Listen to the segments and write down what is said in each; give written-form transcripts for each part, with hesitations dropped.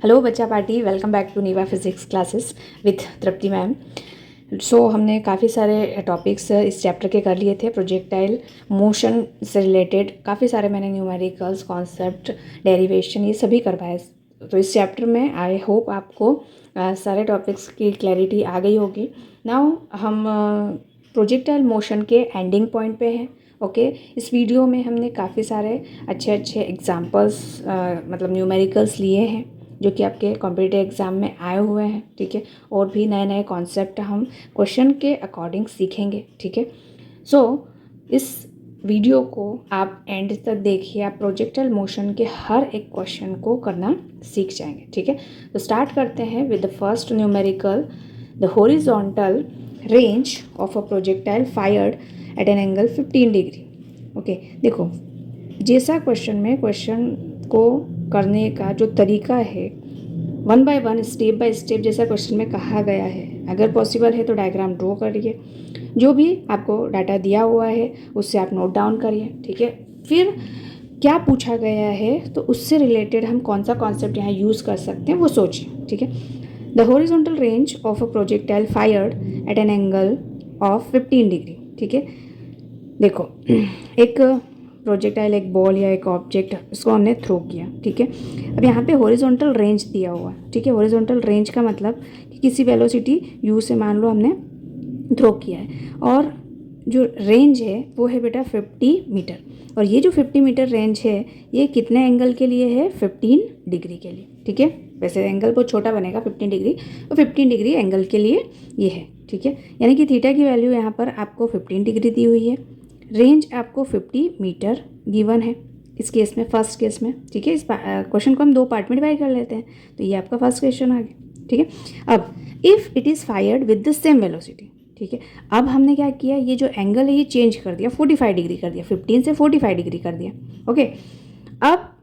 Hello बच्चा party, welcome back to Neeva physics classes with Tripti ma'am. So हमने काफ़ी सारे टॉपिक्स इस चैप्टर के कर लिए थे। प्रोजेक्टाइल मोशन से रिलेटेड काफ़ी सारे मैंने न्यूमेरिकल्स, कॉन्सेप्ट, डेरिवेशन ये सभी करवाए। तो इस चैप्टर में आई होप आपको सारे टॉपिक्स की क्लैरिटी आ गई होगी। नाउ हम प्रोजेक्टाइल मोशन के एंडिंग पॉइंट पे हैं। ओके इस वीडियो में हमने काफ़ी सारे अच्छे एग्जांपल्स मतलब न्यूमेरिकल्स लिए हैं जो कि आपके कॉम्पिटिटिव एग्ज़ाम में आए हुए हैं। ठीक है, और भी नए नए कॉन्सेप्ट हम क्वेश्चन के अकॉर्डिंग सीखेंगे। ठीक है, सो इस वीडियो को आप एंड तक देखिए, आप प्रोजेक्टाइल मोशन के हर एक क्वेश्चन को करना सीख जाएंगे। ठीक है, तो स्टार्ट करते हैं with the first numerical, the horizontal range of a projectile fired eight an angle 15 degree. Okay देखो, जैसा क्वेश्चन को करने का जो तरीका है, one by one, step by step जैसा क्वेश्चन में कहा गया है। अगर पॉसिबल है तो डायग्राम ड्रॉ करिए, जो भी आपको डाटा दिया हुआ है उससे आप नोट डाउन करिए। ठीक है, फिर क्या पूछा गया है तो उससे रिलेटेड हम कौन सा कॉन्सेप्ट यहाँ यूज़ कर सकते हैं वो सोचिए। ठीक है, the horizontal range of a projectile fired eight an angle of 15 degree. ठीक है, देखो एक प्रोजेक्टाइल, एक बॉल या एक ऑब्जेक्ट, इसको हमने थ्रो किया। ठीक है, अब यहाँ पे हॉरिजॉन्टल रेंज दिया हुआ है। ठीक है, हॉरिजॉन्टल रेंज का मतलब कि किसी वेलोसिटी u से मान लो हमने थ्रो किया है, और जो रेंज है वो है बेटा 50 मीटर। और ये जो 50 मीटर रेंज है ये कितने एंगल के लिए है? 15 डिग्री के लिए। ठीक है, वैसे एंगल बहुत छोटा बनेगा 15 डिग्री, तो 15 डिग्री एंगल के लिए ये है। ठीक है, यानी कि थीटा की वैल्यू यहाँ पर आपको 15 डिग्री दी हुई है, रेंज आपको 50 मीटर गिवन है इस केस में, फर्स्ट केस में। ठीक है, इस क्वेश्चन को हम दो पार्ट में डिवाइड कर लेते हैं, तो ये आपका फर्स्ट क्वेश्चन आ गया। ठीक है, अब if it is fired with the same velocity. ठीक है, अब हमने क्या किया, ये जो एंगल है ये चेंज कर दिया, 45 डिग्री कर दिया, 15 से 45 डिग्री कर दिया। ओके, अब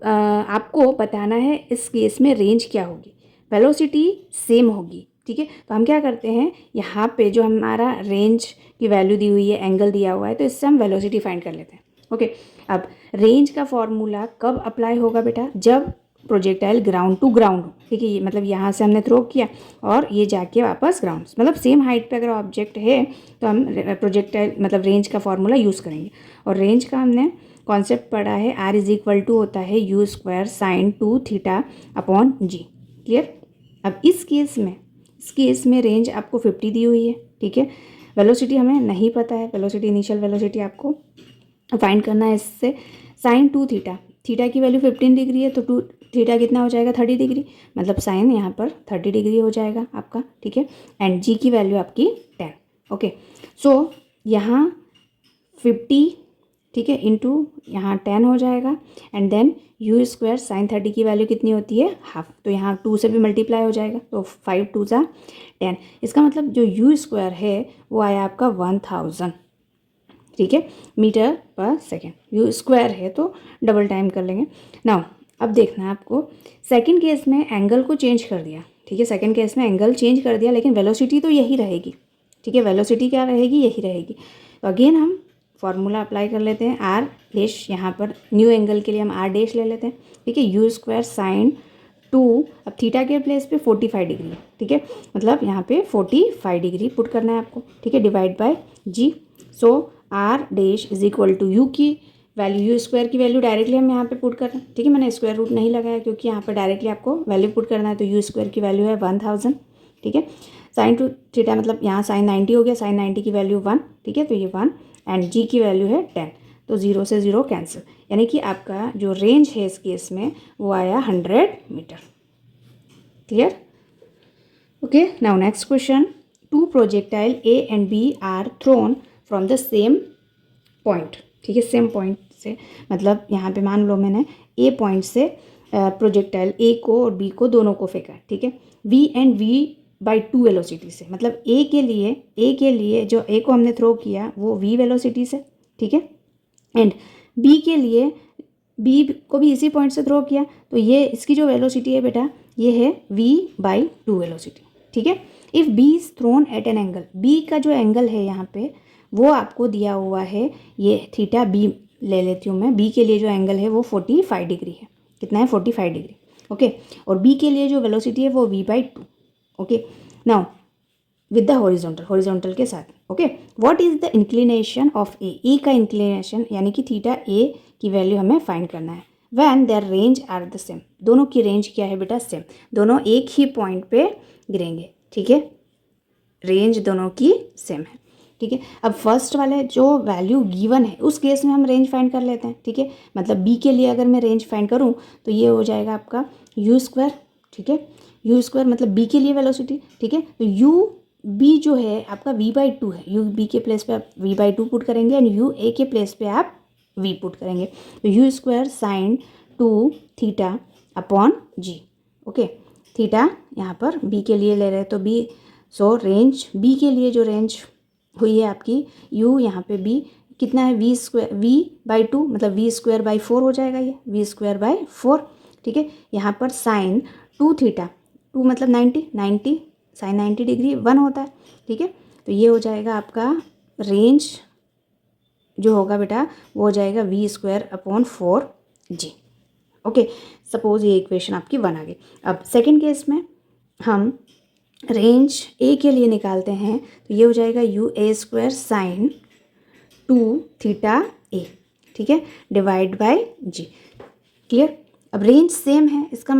आपको बताना है इस केस में रेंज क्या होगी, वेलोसिटी सेम होगी। ठीक है, तो हम क्या करते हैं, यहाँ पे जो हमारा रेंज की वैल्यू दी हुई है, एंगल दिया हुआ है, तो इससे हम वेलोसिटी फाइंड कर लेते हैं। ओके, अब रेंज का फॉर्मूला कब अप्लाई होगा बेटा? जब प्रोजेक्टाइल ग्राउंड टू ग्राउंड हो। ठीक है, ये मतलब यहाँ से हमने थ्रो किया और ये जाके वापस ग्राउंड, मतलब सेम हाइट पे अगर ऑब्जेक्ट है तो हम प्रोजेक्टाइल मतलब रेंज का फॉर्मूला यूज़ करेंगे। और रेंज का हमने कॉन्सेप्ट पढ़ा है, R इज इक्वल टू होता है u² sin 2 theta upon g। Clear? अब इस केस में रेंज आपको 50 दी हुई है। ठीक है, वेलोसिटी हमें नहीं पता है, वेलोसिटी इनिशियल वेलोसिटी आपको फाइंड करना है इससे। साइन 2 थीटा, थीटा की वैल्यू 15 डिग्री है तो 2 थीटा कितना हो जाएगा? 30 डिग्री, मतलब साइन यहाँ पर 30 डिग्री हो जाएगा आपका। ठीक है, एंड जी की वैल्यू आपकी 10। ओके, सो यहाँ 50, ठीक है, इंटू यहाँ 10 हो जाएगा, एंड देन u² sin 30 की वैल्यू कितनी होती है? हाफ, तो यहाँ 2 से भी मल्टीप्लाई हो जाएगा, तो 5 2 सा 10। इसका मतलब जो u² है वो आया आपका 1000। ठीक है, मीटर पर सेकेंड, u² है तो डबल टाइम कर लेंगे। नाउ अब देखना है आपको, सेकेंड केस में एंगल को चेंज कर दिया। ठीक है, सेकेंड केस में एंगल चेंज कर दिया, लेकिन वेलोसिटी तो यही रहेगी। ठीक है, वेलोसिटी क्या रहेगी? यही रहेगी। तो अगेन हम फॉर्मूला अप्लाई कर लेते हैं, आर डैश, यहाँ पर न्यू एंगल के लिए हम आर डैश ले लेते हैं। ठीक है, u² sin 2, अब थीटा के प्लेस पे 45 डिग्री। ठीक है, मतलब यहाँ पे 45 डिग्री पुट करना है आपको। ठीक है, divide by g. So r dash is equal to u की वैल्यू, u² की वैल्यू डायरेक्टली हम यहाँ पे पुट कर रहे हैं। ठीक है, मैंने स्क्वायर रूट नहीं लगाया क्योंकि यहाँ पर डायरेक्टली आपको वैल्यू पुट करना है, तो u² की वैल्यू है 1000। ठीक है, sin 2 थीटा मतलब यहाँ sin 90 हो गया, sin 90 की वैल्यू 1। ठीक है, तो ये 1, एंड जी की वैल्यू है 10, तो 0 से 0 कैंसिल, यानी कि आपका जो रेंज है इस केस में वो आया 100 मीटर। Clear? Okay, now next question, two projectile A and B are thrown from the same point. ठीक है, सेम पॉइंट से मतलब यहाँ पे मान लो मैंने A पॉइंट से प्रोजेक्टाइल A को और B को दोनों को फेंका। ठीक है, V and V by 2 velocity से, मतलब A के लिए जो A को हमने थ्रो किया वो V वेलोसिटी से। ठीक है, एंड B के लिए B को भी इसी पॉइंट से थ्रो किया, तो ये इसकी जो वेलोसिटी है बेटा ये है V बाई 2 वेलोसिटी। ठीक है, if B is thrown at an angle, B का जो एंगल है यहाँ पे वो आपको दिया हुआ है, ये थीटा B ले लेती हूँ मैं। B के लिए जो एंगल है वो 45 डिग्री है। कितना है? 45 डिग्री। ओके। और बी के लिए जो वेलोसिटी है वो v/2। Okay, now with the horizontal के साथ। Okay, what is the inclination of a का इंक्लिनेशन यानी कि थीटा ए की वैल्यू हमें फाइंड करना है। When their range are the same, दोनों की रेंज क्या है बेटा, सेम, दोनों एक ही पॉइंट पे गिरेंगे। ठीक है, रेंज दोनों की सेम है। ठीक है, अब फर्स्ट वाले जो वैल्यू गिवन है उस केस में हम रेंज फाइंड कर लेते हैं। ठीक है, मतलब बी के लिए अगर मैं रेंज फाइंड करूं तो ये हो जाएगा आपका u²। ठीक है, u² मतलब बी के लिए वेलोसिटी। ठीक है, तो यू बी जो है आपका v/2 है, यू बी के प्लेस पे आप v/2 पुट करेंगे एंड यू ए के प्लेस पे आप v पुट करेंगे, तो u² sin 2θ अपॉन जी। ओके, थीटा यहाँ पर बी के लिए ले रहे हैं तो बी, सो रेंज बी के लिए जो रेंज हुई है आपकी u यहाँ पे b कितना है, v/2 मतलब v²/4 हो जाएगा, ये v²/4। ठीक है, यहाँ पर साइन 2θ, 2 मतलब 90 साइन 90 डिग्री 1 होता है। ठीक है, तो ये हो जाएगा आपका रेंज जो होगा बेटा वो हो जाएगा v²/4g। ओके, सपोज ये इक्वेशन आपकी 1 आ गई। अब सेकेंड केस में हम रेंज ए के लिए निकालते हैं तो ये हो जाएगा u² sin 2θ a। ठीक है, डिवाइड बाय जी। क्लियर, अब रेंज सेम है, इसका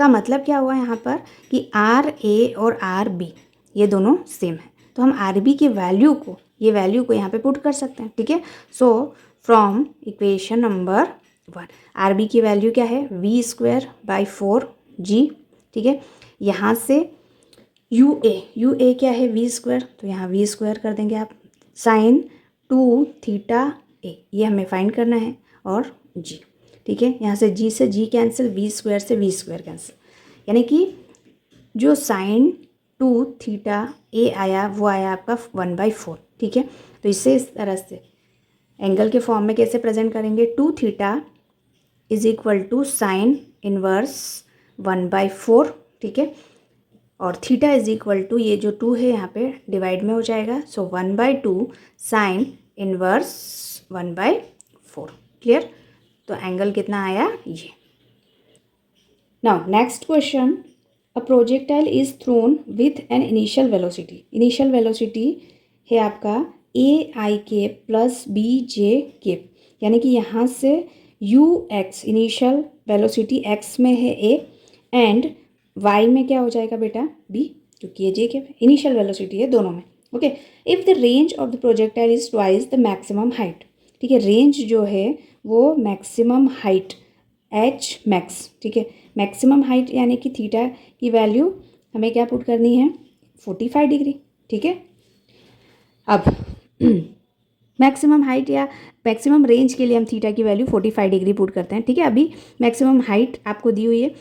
मतलब क्या हुआ यहाँ पर कि आर ए और आर बी ये दोनों सेम है, तो हम आर बी के वैल्यू को, ये वैल्यू को यहाँ पे पुट कर सकते हैं। ठीक है, so from equation number 1 r b की वैल्यू क्या है, v²/4g। ठीक है, यहाँ से यू ए क्या है, v², तो यहाँ v² कर देंगे आप, साइन 2θ a ये हमें फाइंड करना है, और g। ठीक है, यहाँ से g कैंसिल, v² से v² कैंसिल, यानी कि जो साइन 2θ a आया वो आया आपका 1/4। ठीक है, तो इसे इस तरह से एंगल के फॉर्म में कैसे प्रेजेंट करेंगे, 2θ = साइन इनवर्स 1/4। ठीक है, और थीटा = ये जो 2 है यहाँ पे डिवाइड में हो जाएगा, सो 1/2 साइन इनवर्स 1/4। क्लियर, तो एंगल कितना आया ये। Now next question, a projectile is throne with an initial velocity. Initial velocity है आपका a_i प्लस b_j, यानी कि यहाँ से ux इनिशियल वेलोसिटी x में है a एंड y में क्या हो जाएगा बेटा b, क्योंकि ये j इनिशियल वेलोसिटी है दोनों में। Okay, if the range of the projectile is twice the maximum height. ठीक है, रेंज जो है वो मैक्सिमम हाइट h मैक्स। ठीक है, मैक्सिमम हाइट यानी कि थीटा की वैल्यू हमें क्या पुट करनी है, 45 डिग्री। ठीक है, अब मैक्सिमम हाइट या मैक्सिमम रेंज के लिए हम थीटा की वैल्यू 45 डिग्री पुट करते हैं। ठीक है, अभी मैक्सिमम हाइट आपको दी हुई है।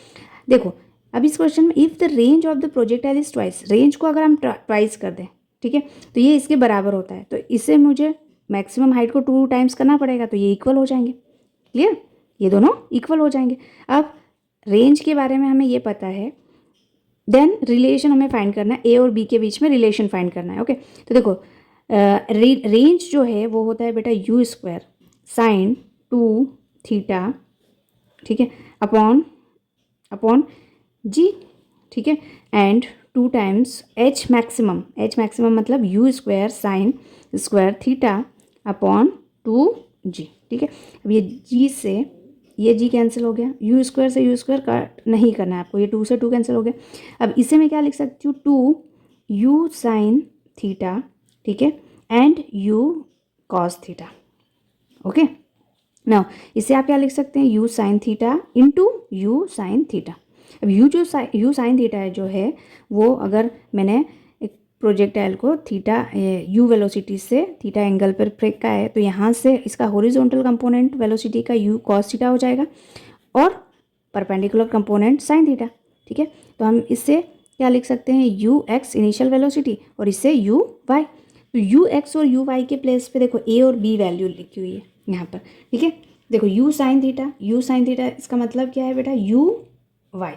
देखो अब इस क्वेश्चन में if the range of the projectile is twice, range को अगर हम ट्वाइस कर दें, ठीक है, तो ये इसके बराबर होता है, तो इससे मुझे मैक्सिमम हाइट को 2 टाइम्स करना पड़ेगा, तो ये इक्वल हो जाएंगे। क्लियर, ये दोनों इक्वल हो जाएंगे। अब रेंज के बारे में हमें ये पता है, देन रिलेशन हमें फाइंड करना है, ए और बी के बीच में रिलेशन फाइंड करना है। ओके, तो देखो रेंज जो है वो होता है बेटा u² साइन 2θ, ठीक है, अपॉन जी। ठीक है, एंड 2 टाइम्स h मैक्सिमम मतलब u² sine square theta upon 2g। ठीक है, अब ये g से ये g कैंसिल हो गया, u² से u² कट नहीं करना है आपको, ये 2 से 2 कैंसिल हो गया। अब इसे मैं क्या लिख सकती हूँ, 2u साइन थीटा, ठीक है, and u cos theta. Okay, now इसे आप क्या लिख सकते हैं, u sine theta into u sine theta. अब u साइन थीटा है जो है वो, अगर मैंने एक प्रोजेक्टाइल को थीटा u वेलोसिटी से थीटा एंगल पर फेंका है, तो यहाँ से इसका हॉरिजॉन्टल कंपोनेंट वेलोसिटी का u कॉस थीटा हो जाएगा और परपेंडिकुलर कंपोनेंट साइन थीटा। ठीक है, तो हम इससे क्या लिख सकते हैं, ux इनिशियल वेलोसिटी और इससे uy। तो ux और uy के प्लेस पे देखो a और b वैल्यू लिखी हुई है यहाँ पर। ठीक है, देखो u साइन थीटा इसका मतलब क्या है बेटा, uy,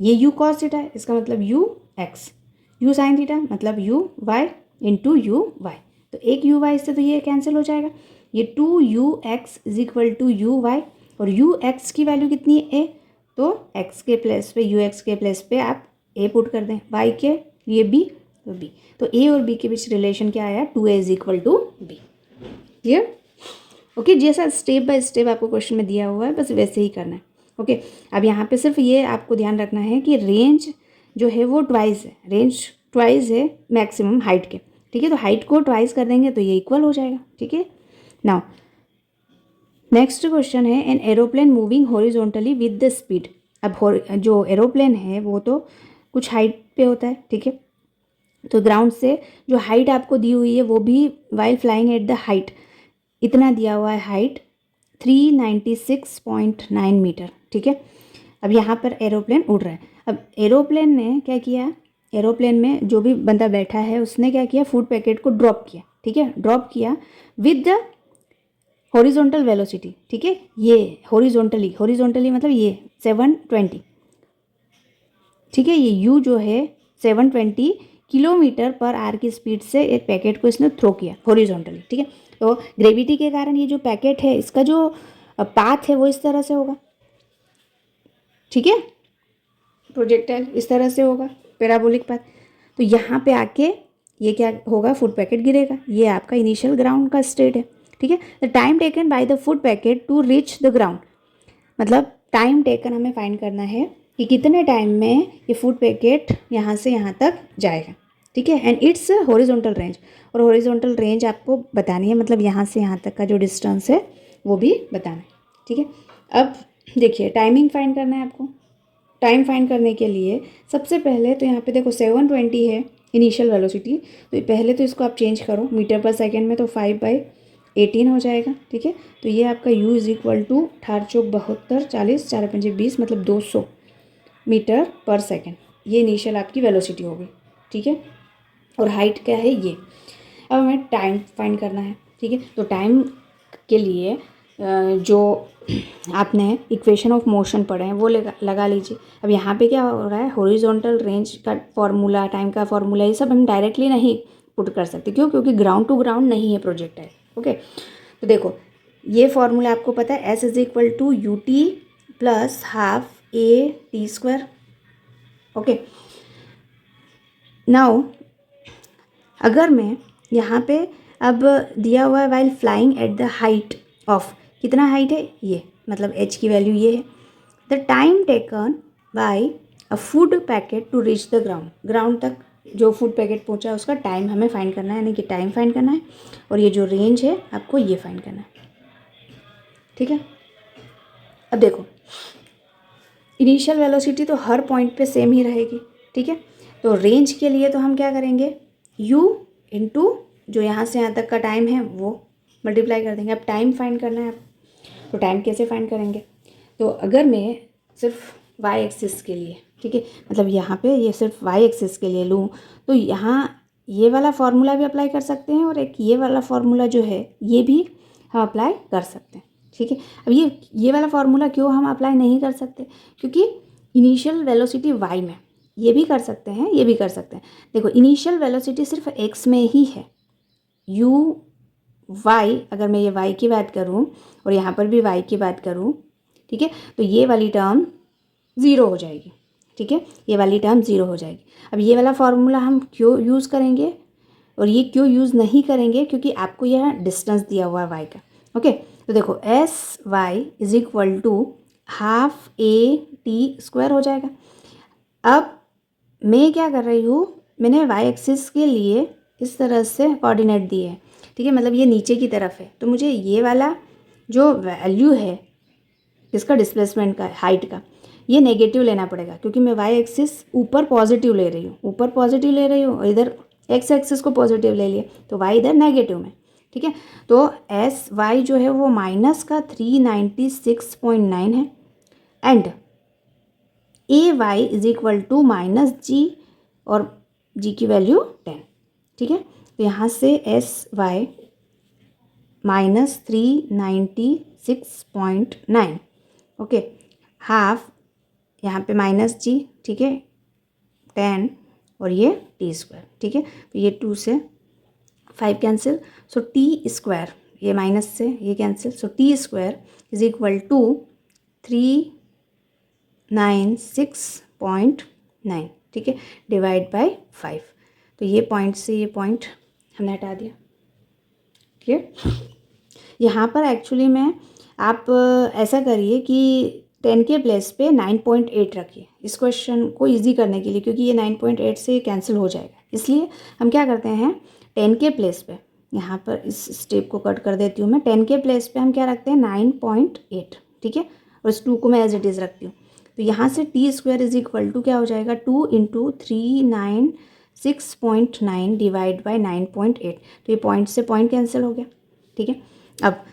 ये u कॉस थीटा है, इसका मतलब ux, u साइन थीटा मतलब uy इंटू uy, तो एक uy से तो ये कैंसिल हो जाएगा, ये 2ux = uy और ux की वैल्यू कितनी है, a, तो x के प्लेस पे ux के प्लेस पे आप a पुट कर दें, y के लिए b तो b, तो a और b के बीच रिलेशन क्या आया 2a is equal to b। Clear? Okay, जैसा स्टेप बाय स्टेप आपको क्वेश्चन में दिया हुआ है बस वैसे ही करना है। ओके, अब यहाँ पे सिर्फ ये आपको ध्यान रखना है कि रेंज जो है वो ट्वाइस है, रेंज ट्वाइस है मैक्सिमम हाइट के, ठीक है। तो हाइट को ट्वाइस कर देंगे तो ये इक्वल हो जाएगा, ठीक है। नाउ नेक्स्ट क्वेश्चन है an aeroplane moving horizontally with the speed. अब जो एरोप्लेन है वो तो कुछ हाइट पे होता है, ठीक है। तो ग्राउंड से जो हाइट आपको दी हुई है वो भी while flying at the height इतना दिया हुआ है, हाइट 396.9 मीटर, ठीक है। अब यहाँ पर एरोप्लेन उड़ रहा है। अब एरोप्लेन ने क्या किया, एरोप्लेन में जो भी बंदा बैठा है उसने क्या किया, फूड पैकेट को ड्रॉप किया, ठीक है, ड्रॉप किया विद द हॉरिजॉन्टल वेलोसिटी, ठीक है। ये हॉरिजॉन्टली मतलब ये 720, ठीक है। ये यू जो है 720 किलोमीटर पर आवर की स्पीड से एक पैकेट को इसने थ्रो किया हॉरिजॉन्टली, ठीक है। तो ग्रेविटी के कारण ये जो पैकेट है इसका जो पाथ है वो इस तरह से होगा, ठीक है। प्रोजेक्टाइल इस तरह से होगा, पैराबोलिक पाथ। तो यहाँ पे आके ये क्या होगा, फूड पैकेट गिरेगा। ये आपका इनिशियल ग्राउंड का स्टेट है, ठीक है। The time taken by the food packet to reach the ground, मतलब टाइम टेकन हमें फाइंड करना है कि कितने टाइम में ये फूड पैकेट यहाँ से यहाँ तक जाएगा, ठीक है। एंड इट्स हॉरिजॉन्टल रेंज, और हॉरिजॉन्टल रेंज आपको बतानी है, मतलब यहाँ से यहाँ तक का जो डिस्टेंस है वो भी बताना है, ठीक है। अब देखिए टाइमिंग फाइंड करना है आपको। टाइम फाइंड करने के लिए सबसे पहले तो यहाँ पे देखो 720 है इनिशियल वेलोसिटी, तो पहले तो इसको आप चेंज करो मीटर पर सेकेंड में, तो 5/18 हो जाएगा, ठीक है। तो ये आपका u इज इक्वल टू 18 40 4 5 20 मतलब 200 मीटर पर सेकेंड, ये इनिशियल आपकी वेलोसिटी होगी, ठीक है। और हाइट क्या है ये। अब हमें टाइम फाइंड करना है, ठीक है। तो टाइम के लिए जो आपने इक्वेशन ऑफ मोशन पढ़े हैं वो लगा लीजिए। अब यहाँ पे क्या हो रहा है, हॉरिजॉन्टल रेंज का फॉर्मूला, टाइम का फॉर्मूला, ये सब हम डायरेक्टली नहीं पुट कर सकते, क्यों, क्योंकि ग्राउंड टू ग्राउंड नहीं है प्रोजेक्टाइल, ओके। तो देखो ये फॉर्मूला आपको पता है, s is equal to ut plus half a t², okay. Now अगर मैं यहाँ पे अब दिया हुआ है while flying at the height of, कितना हाइट है ये, मतलब h की वैल्यू ये है। The time taken by a food packet to reach the ground, ground तक जो फूड पैकेट पहुँचा है उसका टाइम हमें फाइंड करना है, यानी कि टाइम फाइंड करना है। और ये जो रेंज है आपको ये फाइंड करना है, ठीक है। अब देखो इनिशियल वेलोसिटी तो हर पॉइंट पे सेम ही रहेगी, ठीक है। तो रेंज के लिए तो हम क्या करेंगे, u इंटू जो यहाँ से यहाँ तक का टाइम है वो मल्टीप्लाई कर देंगे। अब टाइम फाइंड करना है, तो टाइम कैसे फाइंड करेंगे, तो अगर मैं सिर्फ y एक्सिस के लिए, ठीक है, मतलब यहाँ पे ये सिर्फ y एक्सिस के लिए लूँ, तो यहाँ ये वाला फार्मूला भी अप्लाई कर सकते हैं और एक ये वाला फार्मूला जो है ये भी हम अप्लाई कर सकते हैं, ठीक है। अब ये वाला फार्मूला क्यों हम अप्लाई नहीं कर सकते, क्योंकि इनिशियल वेलोसिटी y में, ये भी कर सकते हैं ये भी कर सकते हैं। देखो इनिशियल वेलोसिटी सिर्फ x में ही है, u y, अगर मैं ये y की बात करूँ और यहाँ पर भी y की बात करूँ, ठीक है, तो ये वाली टर्म ज़ीरो हो जाएगी, ठीक है, ये वाली टर्म ज़ीरो हो जाएगी। अब ये वाला फार्मूला हम क्यों यूज़ करेंगे और ये क्यों यूज़ नहीं करेंगे, क्योंकि आपको यह डिस्टेंस दिया हुआ है y का, ओके। तो देखो s y is equal to half a t² हो जाएगा। अब मैं क्या कर रही हूँ, मैंने y एक्सिस के लिए इस तरह से कोऑर्डिनेट दिए हैं, ठीक है, मतलब ये नीचे की तरफ है, तो मुझे ये वाला जो वैल्यू है इसका डिस्प्लेसमेंट का, हाइट का, ये नेगेटिव लेना पड़ेगा, क्योंकि मैं y एक्सिस ऊपर पॉजिटिव ले रही हूँ, ऊपर पॉजिटिव ले रही हूँ और इधर x एक्सिस को पॉजिटिव ले लिए, तो y इधर नेगेटिव में, ठीक है। तो एस वाई जो है वो माइनस का 396.9 है and A Y is equal to minus G, और जी की वैल्यू 10, ठीक है। तो यहाँ से s y minus 396.9, okay, half यहाँ पे माइनस जी, ठीक है, 10 और ये t², ठीक है। तो ये 2 से 5 कैंसिल, सो t², ये माइनस से ये cancel, so t² is equal to 3 96.9, ठीक है, डिवाइड बाय 5। तो ये पॉइंट से ये पॉइंट हमने हटा दिया, ठीक है। यहाँ पर एक्चुअली में आप ऐसा करिए कि 10 के प्लेस पे 9.8 रखिए इस क्वेश्चन को इजी करने के लिए, क्योंकि ये 9.8 से कैंसिल हो जाएगा। इसलिए हम क्या करते हैं, 10 के प्लेस पे, यहाँ पर इस स्टेप को कट कर देती हूँ मैं, 10 के प्लेस पे हम क्या रखते हैं 9.8, ठीक है, और इस 2 को मैं एज इट इज़ रखती हूँ। तो यहाँ से t square is equal to क्या हो जाएगा, 2 इंटू 396.9 डिवाइड बाई 9.8। तो ये पॉइंट से पॉइंट कैंसिल हो गया, ठीक है। अब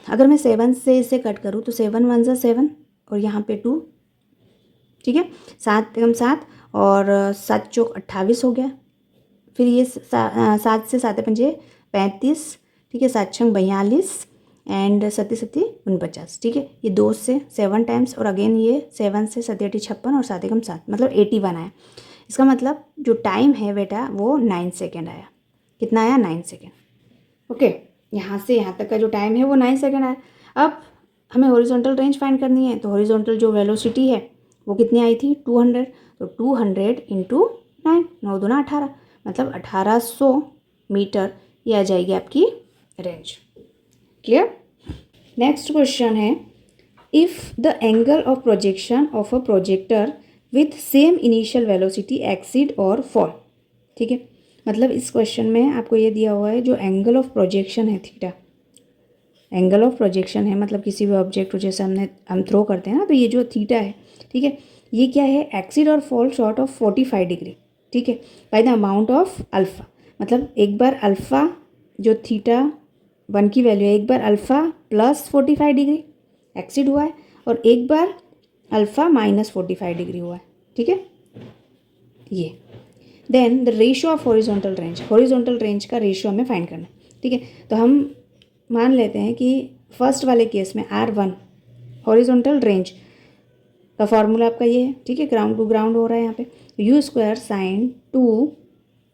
अगर मैं 7 से इसे कट करूँ तो 7 1 ज़ा 7 और यहाँ पे 2, ठीक है, 7 एकम 7 और 7 चौक 28 हो गया। फिर ये 7 से 7 पंजे 35, ठीक है, 7 छंग 42 एंड 7 7 49, ठीक है। ये 2 से 7 टाइम्स और अगेन ये 7 से 7 8 56 और 7 एकम 7, मतलब 81 आया। इसका मतलब जो टाइम है बेटा वो 9 सेकेंड आया। कितना आया, 9 सेकेंड। ओके, यहाँ से यहाँ तक का जो टाइम है वो 9 सेकेंड आया। अब हमें हॉरिजॉन्टल रेंज फाइंड करनी है, तो हॉरिजॉन्टल जो वेलोसिटी है वो कितनी आई थी, 200। तो 200 इंटू 9, 9 दूना 18, मतलब 1800 मीटर ये आ जाएगी आपकी रेंज। क्लियर। नेक्स्ट क्वेश्चन है, if the angle of projection of a projector with same initial velocity exceed और फॉल, ठीक है। मतलब इस क्वेश्चन में आपको ये दिया हुआ है, जो एंगल ऑफ प्रोजेक्शन है थीटा, एंगल ऑफ प्रोजेक्शन है मतलब किसी भी ऑब्जेक्ट को जैसे हम थ्रो करते हैं ना, तो ये जो थीटा है, ठीक है, ये क्या है, एक्सीड और फॉल शॉर्ट ऑफ 45 डिग्री, ठीक है, by the amount of alpha. मतलब एक बार अल्फ़ा जो थीटा 1 की वैल्यू है, एक बार अल्फ़ा प्लस 45 डिग्री एक्सीड हुआ है और एक बार अल्फ़ा माइनस 45 डिग्री हुआ है, ठीक है। ये then the ratio of horizontal range, horizontal range का रेशियो हमें फाइंड करना है, ठीक है। तो हम मान लेते हैं कि फर्स्ट वाले केस में R1 हॉरिजॉन्टल रेंज का फॉर्मूला आपका ये है, ठीक है, ग्राउंड टू ग्राउंड हो रहा है यहाँ पे, यू स्क्वायर साइन 2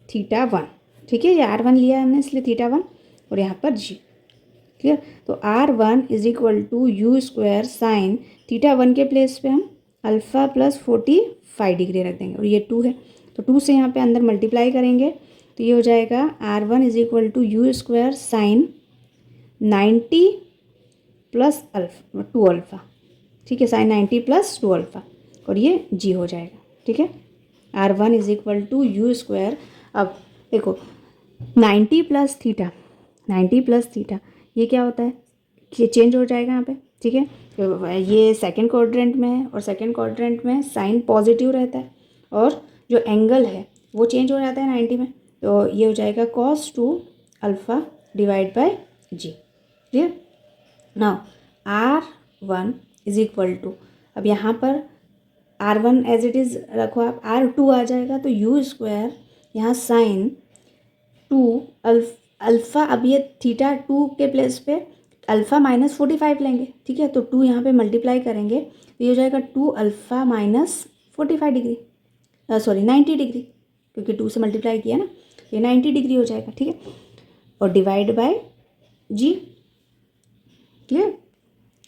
थीटा 1, ठीक है, ये R1 लिया हमने इसलिए थीटा 1 और यहाँ पर G, क्लियर। तो R1 is equal to u square sine theta 1 के प्लेस पे हम अल्फ़ा प्लस 45 डिग्री रख देंगे और ये 2 है, तो 2 से यहाँ पे अंदर मल्टीप्लाई करेंगे तो ये हो जाएगा R1 is equal to u square sine 90 plus alpha 2 alpha, ठीक है, साइन 90 प्लस 2 अल्फ़ा और ये G हो जाएगा, ठीक है। R1 is equal to u square, अब देखो 90 प्लस थीटा, 90 प्लस थीटा ये क्या होता है, ये चेंज हो जाएगा यहाँ पे, ठीक है। तो ये सेकंड क्वाड्रेंट में है और सेकंड क्वाड्रेंट में साइन पॉजिटिव रहता है और जो एंगल है वो चेंज हो जाता है 90 में, तो ये हो जाएगा cos 2 alpha divide by G, clear. Now R1 is equal to, अब यहाँ पर R1 एज इट इज़ रखो आप, R2 आ जाएगा तो यू स्क्वायर यहाँ साइन 2 अल्फ़ा, अब ये थीटा 2 के प्लेस पे अल्फ़ा माइनस 45 लेंगे, ठीक है, तो 2 यहाँ पे मल्टीप्लाई करेंगे तो ये हो जाएगा 2 alpha minus 45 degree, sorry 90 degree, क्योंकि 2 से मल्टीप्लाई किया ना, ये 90 डिग्री हो जाएगा, ठीक है, और डिवाइड बाय G, क्लियर।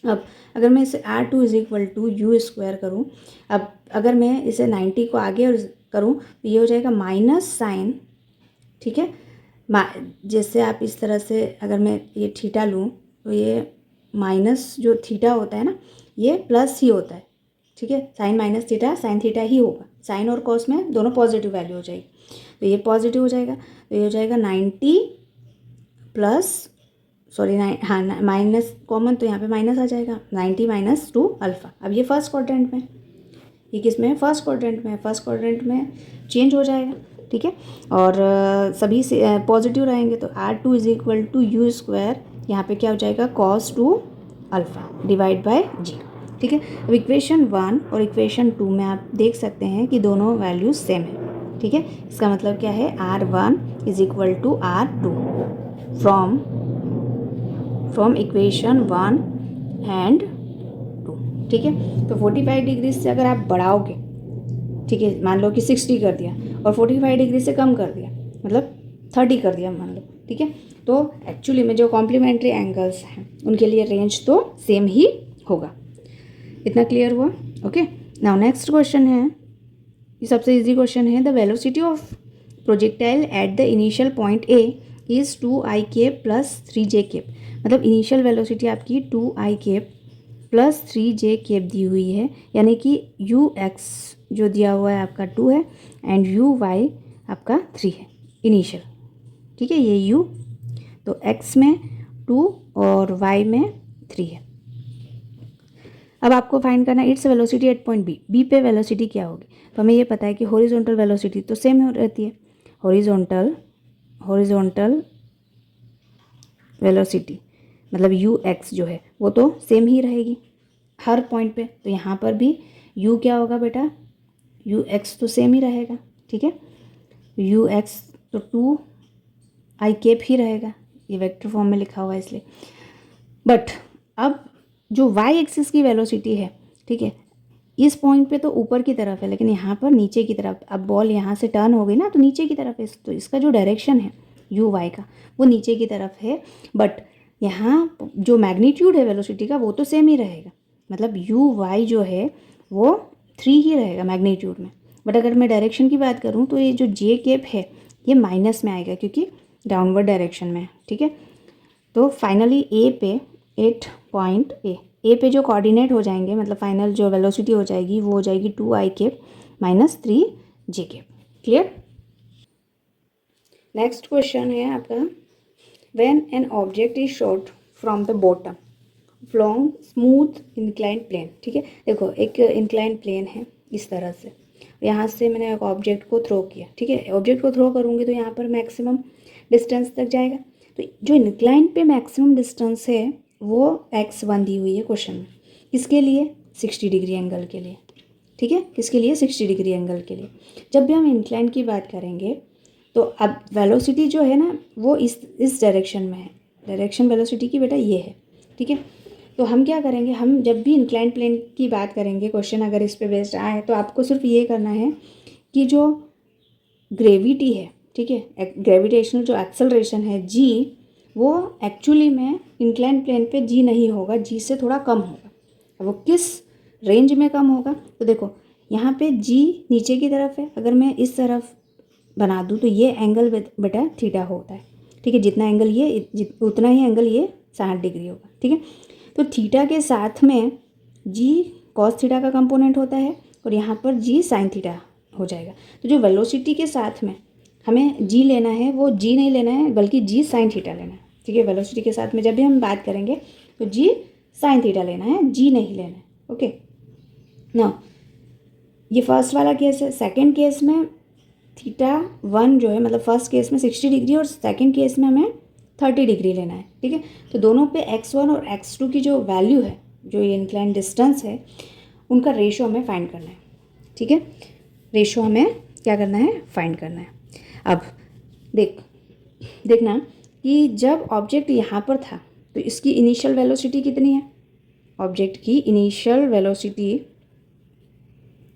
अब अगर मैं इसे R2 is equal to u square करूँ, अब अगर मैं इसे 90 को आगे और करूँ तो ये हो जाएगा माइनस साइन, ठीक है, जैसे आप इस तरह से अगर मैं ये थीटा लूँ तो ये माइनस जो थीटा होता है ना ये प्लस ही होता है, ठीक है, sine minus theta sine theta ही होगा, साइन और कॉस में दोनों पॉजिटिव वैल्यू हो जाएगी, तो ये पॉजिटिव हो जाएगा, तो ये हो जाएगा 90 प्लस सॉरी हाँ माइनस कॉमन तो यहाँ पे माइनस आ जाएगा, 90 माइनस 2 अल्फ़ा। अब ये फर्स्ट क्वाड्रेंट में, ये किस में है, फर्स्ट क्वाड्रेंट में, फर्स्ट क्वाड्रेंट में चेंज हो जाएगा, ठीक है, और सभी से पॉजिटिव रहेंगे, तो R2 is equal to u square, यहाँ पे क्या हो जाएगा cos 2 alpha divide by G, ठीक है। अब इक्वेशन 1 और इक्वेशन 2 में आप देख सकते हैं कि दोनों वैल्यूज सेम है, ठीक है। इसका मतलब क्या है, R1 is equal to R2 from equation 1 and 2, ठीक है। तो 45 डिग्री से अगर आप बढ़ाओगे, ठीक है, मान लो कि 60 कर दिया और 45 डिग्री से कम कर दिया मतलब 30 कर दिया मान लो, ठीक है, तो एक्चुअली में जो कॉम्प्लीमेंट्री एंगल्स हैं उनके लिए रेंज तो सेम ही होगा। इतना क्लियर हुआ? ओके, नाउ नेक्स्ट क्वेश्चन है, ये सबसे इजी क्वेश्चन है। The velocity of projectile at the initial point a is 2i cap plus 3j cap. मतलब इनिशियल वेलोसिटी आपकी 2i cap plus 3j cap दी हुई है, यानी कि ux जो दिया हुआ है आपका 2 है एंड uy आपका 3 है इनिशियल। ठीक है, ये u तो x में 2 और y में 3 है। अब आपको फाइंड करना its velocity at point B. B पे वेलोसिटी क्या होगी? तो हमें ये पता है कि हॉरिजॉन्टल वेलोसिटी तो सेम हो रहती है, हॉरिजॉन्टल वेलोसिटी मतलब ux जो है वो तो सेम ही रहेगी हर पॉइंट पे। तो यहाँ पर भी u क्या होगा बेटा? ux तो सेम ही रहेगा। ठीक है, ux तो 2i केप ही रहेगा, ये वेक्टर फॉर्म में लिखा हुआ है इसलिए। बट अब जो y एक्सिस की वेलोसिटी है, ठीक है, इस पॉइंट पे तो ऊपर की तरफ है, लेकिन यहाँ पर नीचे की तरफ। अब बॉल यहाँ से टर्न हो गई ना, तो नीचे की तरफ है, तो इसका जो डायरेक्शन है यू वाई का वो नीचे की तरफ है। बट यहाँ जो मैग्नीट्यूड है वेलोसिटी का वो तो सेम ही रहेगा, मतलब यू वाई जो है वो 3 ही रहेगा मैग्नीट्यूड में। बट अगर मैं डायरेक्शन की बात करूँ तो ये जो जे केप है ये माइनस में आएगा क्योंकि डाउनवर्ड डायरेक्शन में है। ठीक है, तो फाइनली ए पे एट पॉइंट ए पे जो कोऑर्डिनेट हो जाएंगे, मतलब फाइनल जो वेलोसिटी हो जाएगी वो हो जाएगी 2i cap minus 3j cap. Clear? Next question है आपका, when an object is shot from the bottom along smooth inclined plane. ठीक है, देखो एक इंक्लाइंड प्लेन है इस तरह से, यहाँ से मैंने एक ऑब्जेक्ट को थ्रो किया। ठीक है, ऑब्जेक्ट को थ्रो करूँगी तो यहाँ पर मैक्सिमम डिस्टेंस तक जाएगा। तो जो इंक्लाइंड पे मैक्सिमम डिस्टेंस है वो x1 दी हुई है क्वेश्चन में। किसके लिए? 60 डिग्री एंगल के लिए। ठीक है, किसके लिए? 60 डिग्री एंगल के लिए। जब भी हम इंक्लाइन की बात करेंगे तो अब वेलोसिटी जो है ना वो इस डायरेक्शन में है, डायरेक्शन वेलोसिटी की बेटा ये है। ठीक है, तो हम क्या करेंगे, हम जब भी इंक्लाइन प्लेन की बात करेंगे, क्वेश्चन अगर इस पे बेस्ड आए तो आपको सिर्फ ये करना है कि जो ग्रेविटी है, ठीक है, ग्रेविटेशनल जो एक्सेलरेशन है g, वो एक्चुअली में इंक्लाइन प्लेन पे g नहीं होगा, g से थोड़ा कम होगा। अब वो किस रेंज में कम होगा? तो देखो यहाँ पे g नीचे की तरफ है, अगर मैं इस तरफ बना दूँ तो ये एंगल बेटा थीटा होता है। ठीक है, जितना एंगल ये उतना ही एंगल ये 60 डिग्री होगा। ठीक है, तो थीटा के साथ में g कॉस थीटा का कंपोनेंट होता है और यहाँ पर g साइन थीटा हो जाएगा। तो जो वेलोसिटी के साथ में हमें g लेना है वो g नहीं लेना है बल्कि g साइन थीटा लेना है। ठीक है, वेलोसिटी के साथ में जब भी हम बात करेंगे तो g साइन थीटा लेना है, g नहीं लेना है। ओके, ना ये फर्स्ट वाला केस है। सेकंड केस में थीटा 1 जो है, मतलब फर्स्ट केस में 60 डिग्री और सेकंड केस में हमें 30 डिग्री लेना है। ठीक है, तो दोनों पे x1 और x2 की जो वैल्यू है, जो ये इंक्लाइन डिस्टेंस है, उनका रेशो हमें फाइंड करना है। ठीक है, रेशो हमें क्या करना है? फाइंड करना है। अब देखना कि जब ऑब्जेक्ट यहाँ पर था तो इसकी इनिशियल वेलोसिटी कितनी है? ऑब्जेक्ट की इनिशियल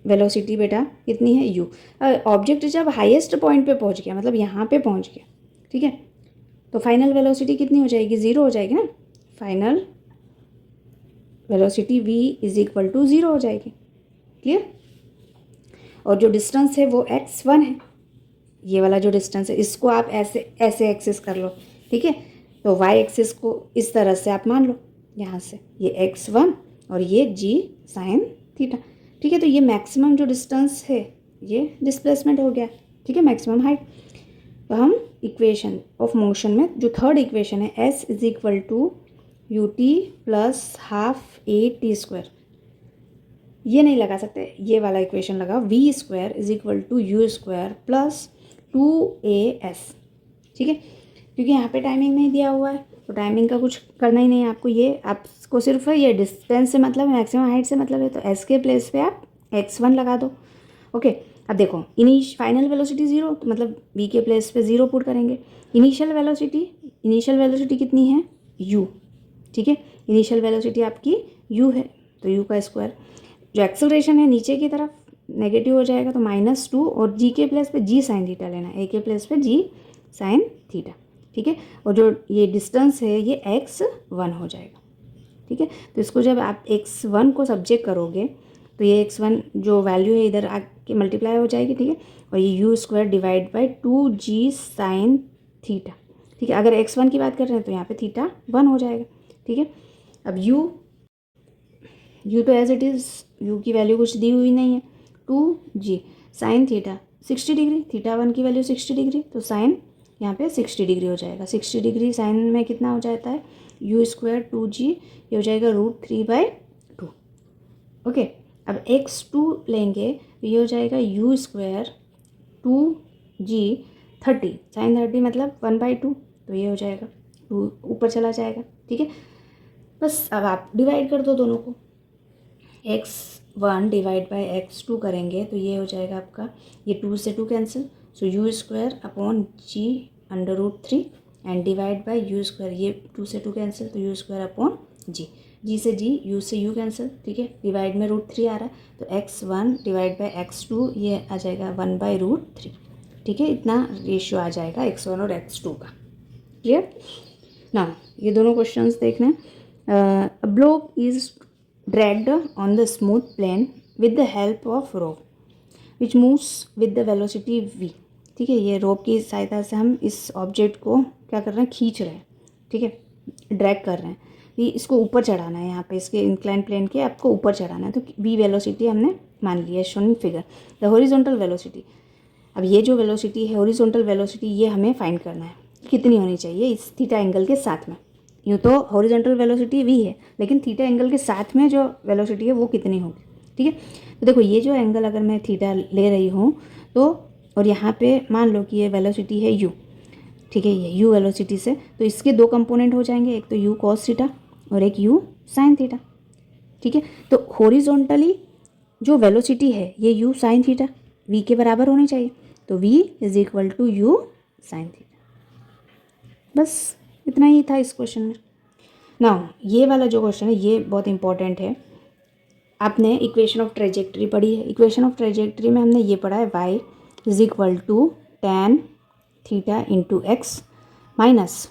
वेलोसिटी बेटा कितनी है? u। ऑब्जेक्ट जब हाईएस्ट पॉइंट पे पहुँच गया, मतलब यहाँ पे पहुँच गया, ठीक है, तो फाइनल वेलोसिटी कितनी हो जाएगी? 0 हो जाएगी ना। Final velocity v is equal to 0 हो जाएगी। क्लियर? और जो डिस्टेंस है वो x1 है, ये वाला जो डिस्टेंस है इसको आप ऐसे एक्सेस कर लो। ठीक है, तो y एक्सिस को इस तरह से आप मान लो, यहाँ से ये x1 और ये g साइन थीटा। ठीक है, तो ये मैक्सिमम जो डिस्टेंस है ये डिस्प्लेसमेंट हो गया। ठीक है, मैक्सिमम हाइट। तो हम इक्वेशन ऑफ मोशन में जो थर्ड इक्वेशन है s is equal to ut plus half a_t², ये नहीं लगा सकते, ये वाला इक्वेशन लगा, v² is equal to u² plus 2as। ठीक है, क्योंकि यहाँ पे टाइमिंग नहीं दिया हुआ है तो टाइमिंग का कुछ करना ही नहीं है आपको, ये आपको सिर्फ ये डिस्टेंस से मतलब है, मैक्सिमम हाइट से मतलब है, तो s के प्लेस पे आप x1 लगा दो। ओके, अब देखो फाइनल वेलोसिटी 0, तो मतलब v के प्लेस पे 0 पुट करेंगे। इनिशियल वेलोसिटी कितनी है? u। ठीक है, इनिशियल वेलोसिटी आपकी u है, तो u का स्क्वायर। जो एक्सेलरेशन है नीचे की तरफ नेगेटिव हो जाएगा, तो -2 और g के प्लेस पे g साइन थीटा लेना है, a के प्लेस पे g साइन थीटा। ठीक है, और जो ये डिस्टेंस है ये x1 हो जाएगा। ठीक है। तो इसको जब आप x1 को सब्जेक्ट करोगे तो ये x1 जो वैल्यू है इधर आके मल्टीप्लाई हो जाएगी, ठीक है। और ये you square divide by 2g sine theta, ठीक है। अगर x1 की बात कर रहे हैं तो यहाँ पे थीटा 1 हो जाएगा, ठीक है। अब u तो एज इट इज़, u की वैल्यू कुछ दी हुई नहीं है, 2g sine theta 60 degree, theta 1 की वैल्यू 60 डिग्री, तो साइन यहाँ पे 60 डिग्री हो जाएगा। 60 डिग्री साइन में कितना हो जाता है, यू स्क्वायर 2g, ये हो जाएगा √3/2। ओके, अब x2 लेंगे तो ये हो जाएगा यू स्क्वायर 2g 30 साइन 30 मतलब 1/2, तो ये हो जाएगा 2 ऊपर चला जाएगा, ठीक है। बस अब आप डिवाइड कर दो दोनों को, x1 डिवाइड बाई x2 करेंगे तो ये हो जाएगा आपका, ये 2 से 2 cancel, so you square upon g √3 and divide by you square, ये 2 से 2 कैंसिल, तो यू स्क्वायर अपॉन g से g, u से u कैंसिल, ठीक है। डिवाइड में √3 आ रहा है, तो x1 डिवाइड बाई x2 ये आ जाएगा 1/√3, ठीक है। इतना रेशियो आ जाएगा x1 और x2 का। क्लियर ना, ये दोनों क्वेश्चंस देखना है। A block is dragged on the smooth plane with the help of rope which moves with the velocity v, ठीक है। ये रोप की सहायता से हम इस ऑब्जेक्ट को क्या कर रहे हैं, खींच रहे हैं, ठीक है, ड्रैग कर रहे हैं। ये इसको ऊपर चढ़ाना है, यहाँ पे इसके इंक्लाइन प्लेन के आपको ऊपर चढ़ाना है, तो v वेलोसिटी हमने मान लिया है, shown figure the horizontal velocity. अब ये जो वेलोसिटी है हॉरिजॉन्टल वेलोसिटी, ये हमें फाइंड करना है कितनी होनी चाहिए इस थीटा एंगल के साथ में। यूँ तो हॉरिजॉन्टल वेलोसिटी v है, लेकिन थीटा एंगल के साथ में जो वेलोसिटी है वो कितनी होगी, ठीक है। तो देखो ये जो एंगल अगर मैं थीटा ले रही हूँ तो, और यहाँ पे मान लो कि ये वेलोसिटी है u, ठीक है, ये u वेलोसिटी से, तो इसके दो कंपोनेंट हो जाएंगे, एक तो u cos थीटा और एक u sin थीटा, ठीक है। तो हॉरिजॉन्टली जो वेलोसिटी है ये u sin थीटा v के बराबर होनी चाहिए, तो v is equal to u sin theta. बस इतना ही था इस क्वेश्चन में। नाउ ये वाला जो क्वेश्चन है ये बहुत इंपॉर्टेंट है। आपने इक्वेशन ऑफ ट्रेजेक्ट्री पढ़ी है, इक्वेशन ऑफ ट्रेजेक्ट्री में हमने ये पढ़ा है y is equal to tan theta into x minus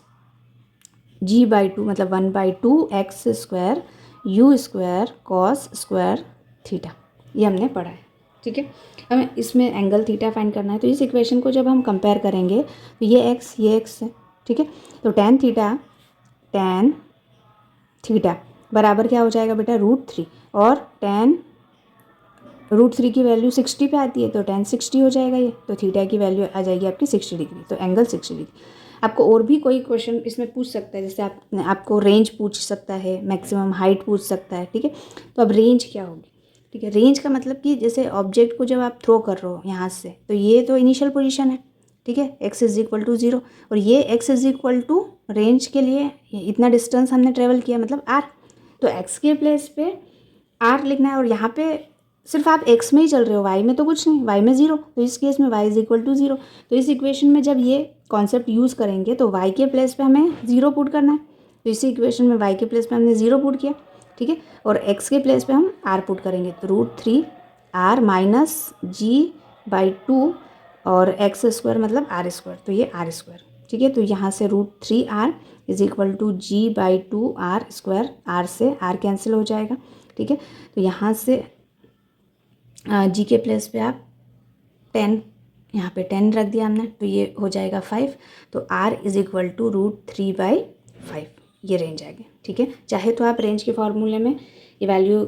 g/2 मतलब 1/2 x² u square cos square theta, ये हमने पढ़ा है, ठीक है। हमें इसमें एंगल थीटा फाइंड करना है, तो इस इक्वेशन को जब हम कंपेयर करेंगे तो ये x है, ठीक है। तो tan थीटा बराबर क्या हो जाएगा बेटा, √3, और tan √3 की वैल्यू 60 पे आती है, तो tan 60 हो जाएगा ये, तो थीटा की वैल्यू आ जाएगी आपकी 60 डिग्री, तो एंगल 60 डिग्री। आपको और भी कोई क्वेश्चन इसमें पूछ सकता है, जैसे आपको रेंज पूछ सकता है, मैक्सिमम हाइट पूछ सकता है, ठीक है। तो अब रेंज क्या होगी, ठीक है। रेंज का मतलब कि जैसे ऑब्जेक्ट को जब आप थ्रो कर रहे हो यहाँ से, तो ये तो इनिशियल पोजीशन है, ठीक है, x इज इक्वल टू 0, और ये x is equal to range के लिए इतना डिस्टेंस हमने ट्रेवल किया मतलब r, तो x के प्लेस पे r लिखना है, और यहाँ पे सिर्फ आप x में ही चल रहे हो, y में तो कुछ नहीं, y में 0, तो इस केस में y इज इक्वल टू 0। तो इस इक्वेशन में जब ये कॉन्सेप्ट यूज़ करेंगे तो y के प्लेस पे हमें 0 पुट करना है, तो इसी इक्वेशन में y के प्लेस पे हमने 0 पुट किया, ठीक है, और x के प्लेस पे हम r पुट करेंगे, तो √3r माइनस g/2 और x² मतलब r², तो ये r², ठीक है। तो यहाँ से √3r is equal to g/2 r², r से r कैंसिल हो जाएगा, ठीक है। तो यहाँ से g के प्लेस पे आप 10, यहाँ पे 10 रख दिया हमने, तो ये हो जाएगा 5, तो r इज इक्वल टू √3/5, ये रेंज आएगी, ठीक है। चाहे तो आप रेंज के फॉर्मूले में ये वैल्यू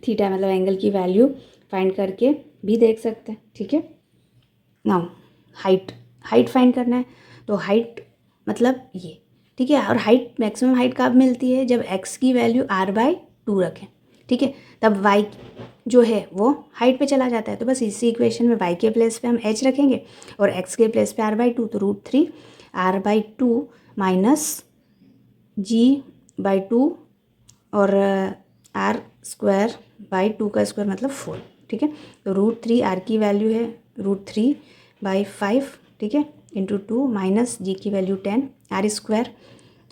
थीटा मतलब एंगल की वैल्यू फाइंड करके भी देख सकते हैं, ठीक है। नाउ हाइट फाइंड करना है, तो हाइट मतलब ये, ठीक है, और हाइट मैक्सिमम हाइट कब मिलती है, जब x की वैल्यू r/2 रखें, ठीक है, तब y जो है वो हाइट पे चला जाता है, तो बस इसी इक्वेशन में y के प्लेस पे हम h रखेंगे और x के प्लेस पे r/2, तो √3r/2 माइनस g/2 और r²/2 का स्क्वायर मतलब 4, ठीक है। तो √3r की वैल्यू है √3/5, ठीक है, इंटू 2 माइनस g की वैल्यू 10, r²,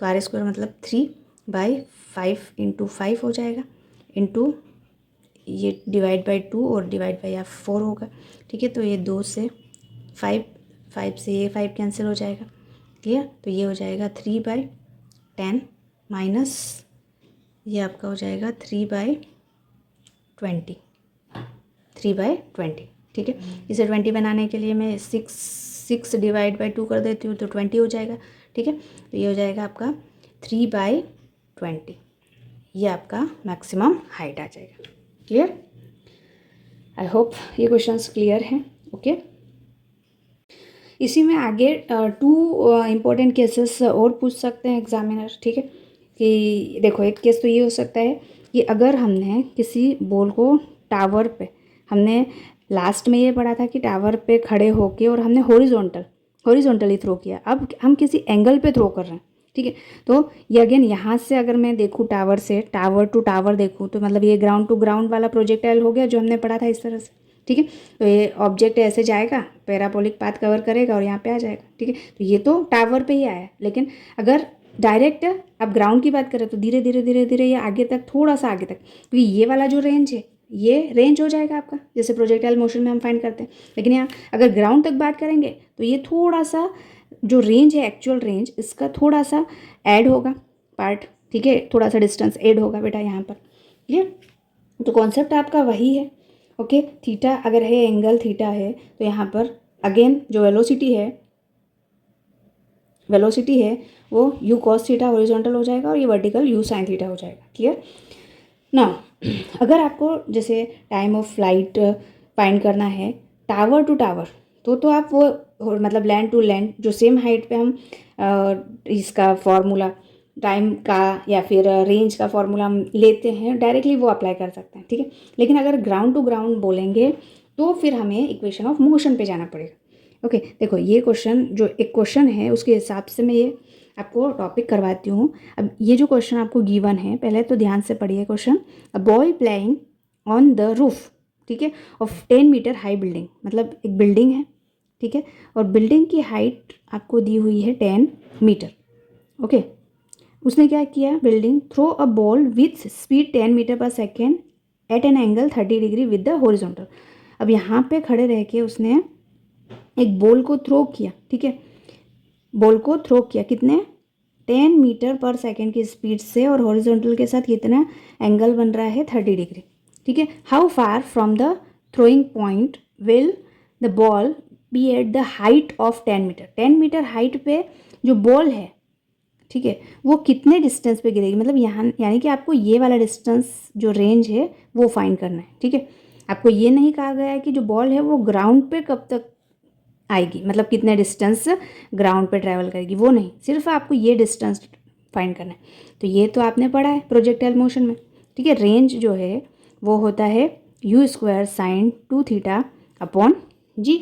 तो r² मतलब 3/5 इंटू 5 हो जाएगा, इंटू ये डिवाइड बाई 2 और डिवाइड बाई 4 होगा, ठीक है। तो ये 2 से 5 से ये 5 कैंसिल हो जाएगा, क्लियर। तो ये हो जाएगा 3/10 माइनस ये आपका हो जाएगा 3/20, 3/20, ठीक है। इसे 20 बनाने के लिए मैं 6 डिवाइड बाई 2 कर देती हूँ तो 20 हो जाएगा, ठीक है। तो ये हो जाएगा आपका 3/20, ये आपका मैक्सिमम हाइट आ जाएगा। क्लियर? आई होप ये क्वेश्चंस क्लियर हैं। ओके, इसी में आगे 2 इम्पोर्टेंट केसेस और पूछ सकते हैं एग्जामिनर, ठीक है। कि देखो, एक केस तो ये हो सकता है कि अगर हमने किसी बॉल को टावर पे, हमने लास्ट में ये पढ़ा था कि टावर पे खड़े होके और हमने हॉरिजॉन्टली थ्रो किया, अब हम किसी एंगल पे थ्रो कर रहे हैं, ठीक है। तो ये अगेन यहाँ से अगर मैं देखूँ टावर से, टावर टू टावर देखूँ, तो मतलब ये ग्राउंड टू ग्राउंड वाला प्रोजेक्टाइल हो गया जो हमने पढ़ा था इस तरह से, ठीक है। तो ये ऑब्जेक्ट ऐसे जाएगा, पैराबोलिक पाथ कवर करेगा और यहाँ पे आ जाएगा, ठीक है। तो ये तो टावर पे ही आया है, लेकिन अगर डायरेक्ट आप ग्राउंड की बात करें तो धीरे धीरे धीरे धीरे ये आगे तक, थोड़ा सा आगे तक, क्योंकि ये वाला जो रेंज है ये रेंज हो जाएगा आपका, जैसे प्रोजेक्टाइल मोशन में हम फाइंड करते हैं। लेकिन यहाँ अगर ग्राउंड तक बात करेंगे तो ये थोड़ा सा जो रेंज है, एक्चुअल रेंज, इसका थोड़ा सा ऐड होगा पार्ट, ठीक है। थोड़ा सा डिस्टेंस ऐड होगा बेटा यहाँ पर, क्लियर। तो कॉन्सेप्ट आपका वही है। ओके, थीटा अगर है, एंगल थीटा है, तो यहाँ पर अगेन जो वेलोसिटी है वो u cos थीटा हॉरिजॉन्टल हो जाएगा और ये वर्टिकल u sin थीटा हो जाएगा। क्लियर ना? अगर आपको जैसे टाइम ऑफ फ्लाइट फाइंड करना है टावर टू टावर, तो आप वो मतलब लैंड टू लैंड जो सेम हाइट पे हम इसका फॉर्मूला टाइम का या फिर रेंज का फॉर्मूला हम लेते हैं, डायरेक्टली वो अप्लाई कर सकते हैं, ठीक है। लेकिन अगर ग्राउंड टू ग्राउंड बोलेंगे तो फिर हमें इक्वेशन ऑफ मोशन पे जाना पड़ेगा। ओके, देखो ये क्वेश्चन जो एक क्वेश्चन है उसके हिसाब से मैं ये आपको टॉपिक करवाती हूँ। अब ये जो क्वेश्चन आपको गिवन है, पहले तो ध्यान से पढ़िए question. A boy playing on the roof, ठीक है, ऑफ 10 मीटर हाई बिल्डिंग, मतलब एक बिल्डिंग है, ठीक है, और बिल्डिंग की हाइट आपको दी हुई है 10 मीटर। ओके, उसने क्या किया, building throw a ball with speed 10 metre per second at an angle 30 degree with the horizontal. अब यहाँ पे खड़े रह के उसने एक बॉल को थ्रो किया, ठीक है, बॉल को थ्रो किया कितने 10 मीटर पर सेकेंड की स्पीड से, और हॉरिजॉन्टल के साथ कितना एंगल बन रहा है 30 डिग्री, ठीक है। How far from the throwing point will the ball be at the height of 10 metre, 10 metre height पे जो बॉल है, ठीक है, वो कितने डिस्टेंस पे गिरेगी, मतलब यहाँ यानी कि आपको ये वाला डिस्टेंस जो रेंज है वो फाइंड करना है, ठीक है। आपको ये नहीं कहा गया है कि जो बॉल है वो ग्राउंड पे कब तक आएगी, मतलब कितने डिस्टेंस ग्राउंड पे ट्रैवल करेगी, वो नहीं, सिर्फ आपको ये डिस्टेंस फाइंड करना है। तो ये तो आपने पढ़ा है प्रोजेक्टाइल मोशन में, ठीक है। रेंज जो है वो होता है u² sin 2 theta upon g,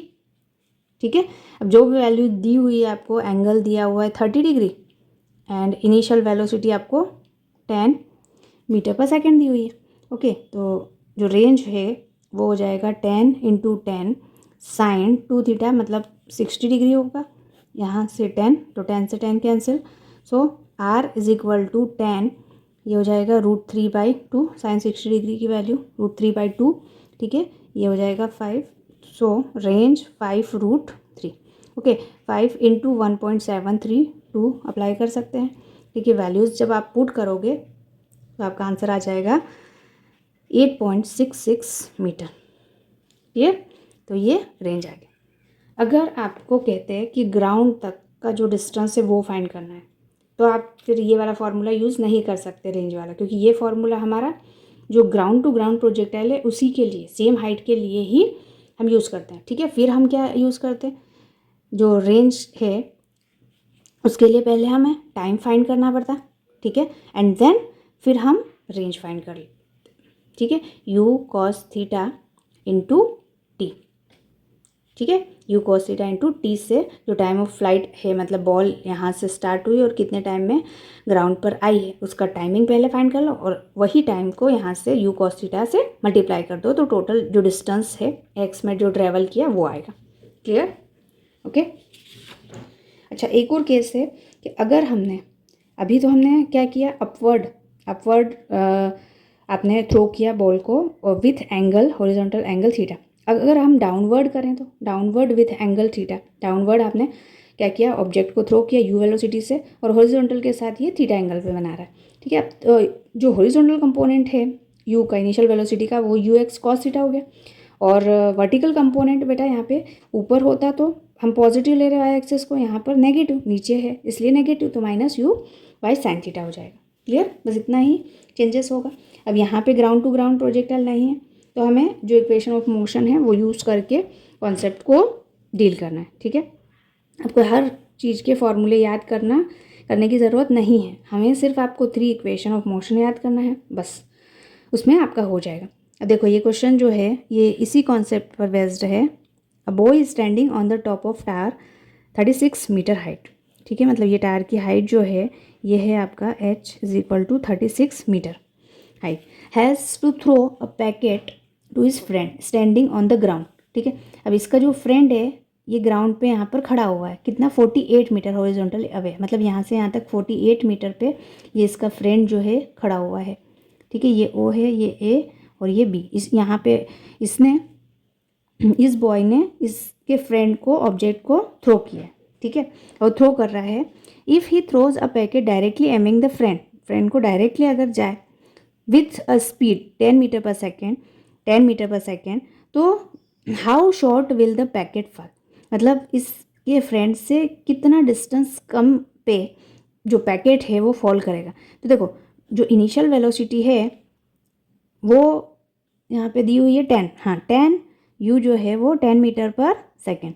ठीक है। अब जो भी वैल्यू दी हुई है आपको, एंगल दिया हुआ है 30 डिग्री एंड इनिशियल वेलोसिटी आपको 10 मीटर पर सेकेंड दी हुई है। ओके, तो जो रेंज है वो हो जाएगा 10 × 10 sin 2 थीटा, मतलब 60 डिग्री होगा। यहाँ से 10, तो 10 से 10 कैंसिल, सो r = 10, ये हो जाएगा √3/2 sin 60 डिग्री की वैल्यू √3/2, ठीक है, ये हो जाएगा 5, सो रेंज 5√3। ओके, 5 × 1.732 अप्लाई कर सकते हैं, ठीक है। वैल्यूज़ जब आप पुट करोगे तो आपका आंसर आ जाएगा 8.66 मीटर। क्लियर? तो ये रेंज आ गया। अगर आपको कहते हैं कि ग्राउंड तक का जो डिस्टेंस है वो फाइंड करना है, तो आप फिर ये वाला फार्मूला यूज़ नहीं कर सकते रेंज वाला, क्योंकि ये फार्मूला हमारा जो ग्राउंड टू ग्राउंड प्रोजेक्टाइल है उसी के लिए, सेम हाइट के लिए ही हम यूज़ करते हैं, ठीक है। फिर हम क्या यूज़ करते हैं, जो रेंज है उसके लिए पहले हमें टाइम फाइंड करना पड़ता, ठीक है, एंड देन फिर हम रेंज फाइंड कर लेते, ठीक है। u cos theta into T, ठीक है, u cos theta into T से जो टाइम ऑफ फ्लाइट है, मतलब बॉल यहाँ से स्टार्ट हुई और कितने टाइम में ग्राउंड पर आई है, उसका टाइमिंग पहले फाइंड कर लो और वही टाइम को यहाँ से u cos थीटा से मल्टीप्लाई कर दो, तो टोटल जो डिस्टेंस है x में जो ट्रैवल किया वो आएगा। क्लियर? ओके। अच्छा, एक और केस है कि अगर हमने अभी तो हमने क्या किया, अपवर्ड आपने थ्रो किया बॉल को with angle horizontal angle theta. अगर हम डाउनवर्ड करें तो downward with angle theta, downward आपने क्या किया, ऑब्जेक्ट को थ्रो किया यू वेलोसिटी से और हॉरिजॉन्टल के साथ ये थीटा एंगल पे बना रहा है, ठीक है। अब जो हॉरिजॉन्टल कंपोनेंट है यू का इनिशियल वेलोसिटी का वो यू एक्स कॉस थीटा हो गया, और वर्टिकल कंपोनेंट बेटा यहाँ पे ऊपर होता तो हम पॉजिटिव ले रहे हैं वाई एक्सिस को, यहाँ पर नेगेटिव नीचे है इसलिए नेगेटिव, तो minus you by sine theta हो जाएगा। क्लियर, बस इतना ही चेंजेस होगा। अब यहाँ पे ग्राउंड टू ग्राउंड प्रोजेक्टाइल नहीं है तो हमें जो इक्वेशन ऑफ मोशन है वो यूज़ करके कॉन्सेप्ट को डील करना है, ठीक है। आपको हर चीज़ के फॉर्मूले याद करने की ज़रूरत नहीं है, हमें सिर्फ आपको 3 इक्वेशन ऑफ मोशन याद करना है बस, उसमें आपका हो जाएगा। अब देखो ये क्वेश्चन जो है ये इसी कॉन्सेप्ट पर बेस्ड है। A boy is standing on the top of tower 36 metre height, ठीक है, मतलब ये टायर की हाइट जो है ये है आपका h is equal to 36 metre height, has to throw a packet to his friend standing on the ground, ठीक है। अब इसका जो फ्रेंड है ये ग्राउंड पे यहाँ पर खड़ा हुआ है, कितना 48 मीटर हॉरिजॉन्टल अवे, मतलब यहाँ से यहाँ तक 48 मीटर पे ये इसका फ्रेंड जो है खड़ा हुआ है, ठीक है। ये O है, ये A और ये B। इस यहाँ पे इसने इस बॉय ने इसके फ्रेंड को ऑब्जेक्ट को थ्रो किया, ठीक है, और थ्रो कर रहा है। If he throws a packet directly aiming the friend को डायरेक्टली अगर जाए with a speed 10 metre per second, 10 metre per second, तो how short will the packet fall, मतलब इसके फ्रेंड से कितना डिस्टेंस कम पे जो पैकेट है वो फॉल करेगा। तो देखो जो इनिशियल वेलोसिटी है वो यहाँ पे दी हुई है 10, हाँ 10 यू जो है वो 10 मीटर पर सेकेंड,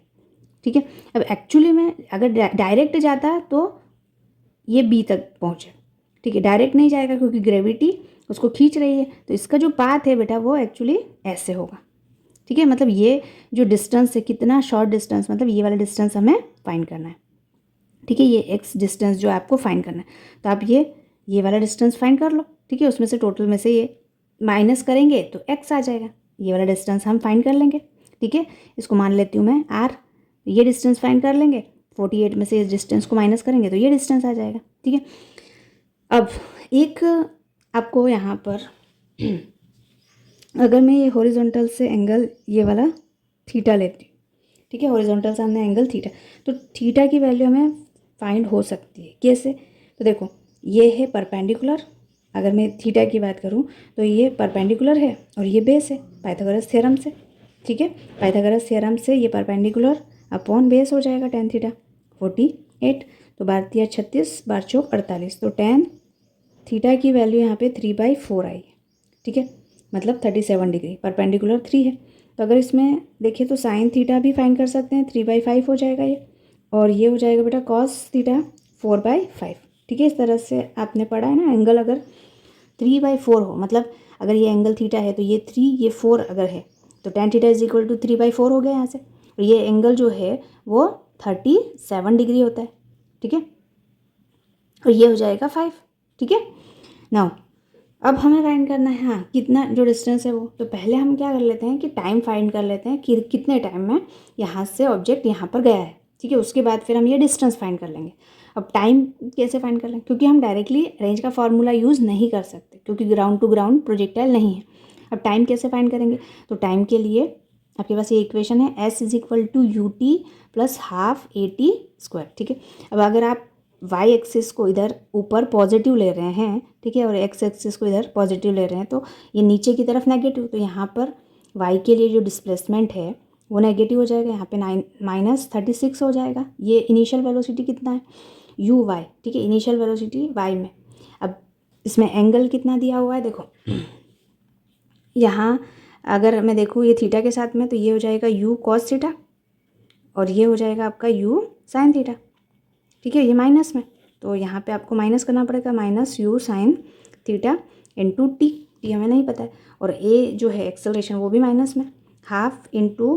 ठीक है। अब एक्चुअली में अगर डायरेक्ट जाता तो ये बी तक पहुँचे, ठीक है, डायरेक्ट नहीं जाएगा क्योंकि ग्रेविटी उसको खींच रही है, तो इसका जो पाथ है बेटा वो एक्चुअली ऐसे होगा, ठीक है। मतलब ये जो डिस्टेंस है कितना शॉर्ट डिस्टेंस, मतलब ये वाला डिस्टेंस हमें फाइंड करना है, ठीक है, ये एक्स डिस्टेंस जो आपको फाइंड करना है। तो आप ये वाला डिस्टेंस फाइंड कर लो, ठीक है, उसमें से टोटल में से ये माइनस करेंगे तो एक्स आ जाएगा, ये वाला डिस्टेंस हम फाइंड कर लेंगे, ठीक है। इसको मान लेती हूँ मैं आर, ये डिस्टेंस फाइंड कर लेंगे, 48 में से इस डिस्टेंस को माइनस करेंगे तो ये डिस्टेंस आ जाएगा, ठीक है। अब एक आपको यहाँ पर अगर मैं ये हॉरिजॉन्टल से एंगल ये वाला थीटा लेती हूँ, ठीक है, हॉरिजॉन्टल से हमने एंगल थीटा, तो थीटा की वैल्यू हमें फाइंड हो सकती है कैसे, तो देखो ये है परपेंडिकुलर, अगर मैं थीटा की बात करूँ तो ये परपेंडिकुलर है और ये बेस है पाइथागोरस थ्योरम से, ठीक है। पाइथागोरस थ्योरम से ये परपेंडिकुलर अपॉन बेस हो जाएगा tan थीटा 48, तो 12 36 12 चौक 48, तो tan थीटा की वैल्यू यहाँ पे 3/4 आई, ठीक है, मतलब 37 डिग्री, परपेंडिकुलर 3 है। तो अगर इसमें देखिए तो साइन थीटा भी फाइंड कर सकते हैं, 3/5 हो जाएगा ये, और ये हो जाएगा बेटा कॉस थीटा 4/5, ठीक है। इस तरह से आपने पढ़ा है ना, एंगल अगर 3/4 हो, मतलब अगर ये एंगल थीटा है तो ये 3 ये 4 अगर है तो tan theta is equal to 3/4 हो गया यहाँ से, और ये एंगल जो है वो 37 डिग्री होता है, ठीक है, और ये हो जाएगा 5, ठीक है। नाउ अब हमें फाइंड करना है हाँ कितना जो डिस्टेंस है वो, तो पहले हम क्या कर लेते हैं कि टाइम फाइंड कर लेते हैं कि कितने टाइम में यहाँ से ऑब्जेक्ट यहाँ पर गया है, ठीक है, उसके बाद फिर हम ये डिस्टेंस फाइंड कर लेंगे। अब टाइम कैसे फाइंड कर लेंगे, क्योंकि हम डायरेक्टली रेंज का फॉर्मूला यूज़ नहीं कर सकते क्योंकि ग्राउंड टू ग्राउंड प्रोजेक्टाइल नहीं है। अब टाइम कैसे फाइंड करेंगे, तो टाइम के लिए आपके पास ये इक्वेशन है s is equal to u t plus half a t square, ठीक है। अब अगर आप y एक्सिस को इधर ऊपर पॉजिटिव ले रहे हैं, ठीक है, और x एक्सिस को इधर पॉजिटिव ले रहे हैं, तो ये नीचे की तरफ नेगेटिव, तो यहाँ पर y के लिए जो डिस्प्लेसमेंट है वो नेगेटिव हो जाएगा, यहाँ पे -36 हो जाएगा। ये इनिशियल वेलोसिटी कितना है यू वाई, ठीक है, इनिशियल वेलोसिटी y में। अब इसमें एंगल कितना दिया हुआ है देखो, यहाँ अगर मैं देखूँ ये थीटा के साथ में तो ये हो जाएगा u cos थीटा और ये हो जाएगा आपका u sin थीटा, ठीक है, ये माइनस में, तो यहाँ पे आपको माइनस करना पड़ेगा, minus u sin theta into T, T हमें नहीं पता है, और a जो है एक्सेलरेशन वो भी माइनस में, half into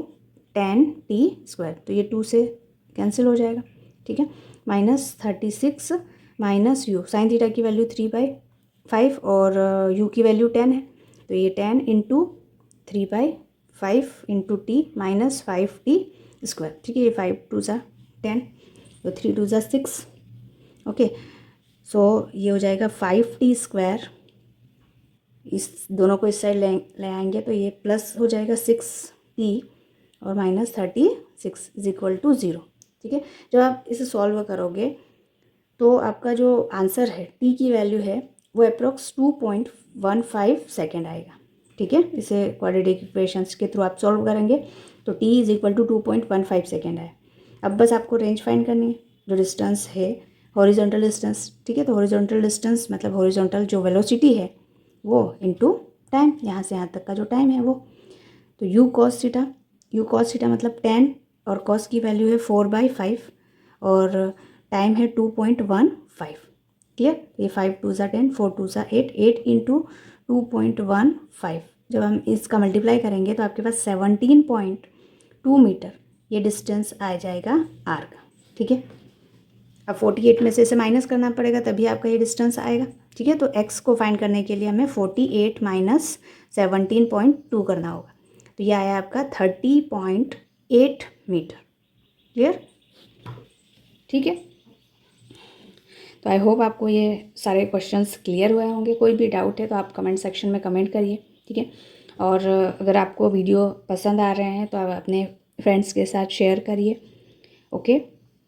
tan T square, तो ये 2 से कैंसिल हो जाएगा, ठीक है, -36 माइनस u sin थीटा की वैल्यू 3/5 और u की वैल्यू 10 है, तो ये 10 into 3/5 into T -5t square, ठीक है, ये 5 2 ज़ा 10, तो 3 2 ज़ा 6, ओके, सो ये हो जाएगा 5t स्क्वायर, इस दोनों को इस साइड ले आएंगे तो ये प्लस हो जाएगा 6 टी और -36 इज इक्वल टू 0। ठीक है, जब आप इसे सॉल्व करोगे तो आपका जो आंसर है टी की वैल्यू है वो अप्रोक्स 2.15 सेकेंड आएगा। ठीक है, इसे क्वाड्रेटिक इक्वेशंस के थ्रू आप सॉल्व करेंगे तो t is equal to 2.15 second है। अब बस आपको रेंज फाइंड करनी है, जो डिस्टेंस है हॉरिजॉन्टल डिस्टेंस। ठीक है, तो हॉरिजॉन्टल डिस्टेंस मतलब हॉरिजॉन्टल जो वेलोसिटी है वो इनटू टाइम, यहाँ से यहाँ तक का जो टाइम है वो, तो यू कॉस थीटा मतलब 10 और कॉस की वैल्यू है 4/5 और टाइम है 2.15। क्लियर, ये 5 2 ज़ा 10, 4 2 ज़ा 8, 8 इंटू 2.15 जब हम इसका मल्टीप्लाई करेंगे तो आपके पास 17.2 मीटर ये डिस्टेंस आ जाएगा आर का। ठीक है, अब 48 में से इसे माइनस करना पड़ेगा तभी आपका ये डिस्टेंस आएगा। ठीक है, तो x को फाइंड करने के लिए हमें 48 माइनस 17.2 करना होगा, तो ये आया आपका 30.8 मीटर। क्लियर, ठीक है, तो आई होप आपको ये सारे क्वेश्चंस क्लियर हुए होंगे। कोई भी डाउट है तो आप कमेंट सेक्शन में कमेंट करिए। ठीक है, और अगर आपको वीडियो पसंद आ रहे हैं तो आप अपने फ्रेंड्स के साथ शेयर करिए। ओके,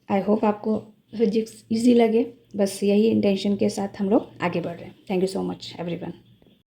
आई होप आपको फिजिक्स इजी लगे। बस यही इंटेंशन के साथ हम लोग आगे बढ़ रहे हैं। Thank you so much everyone.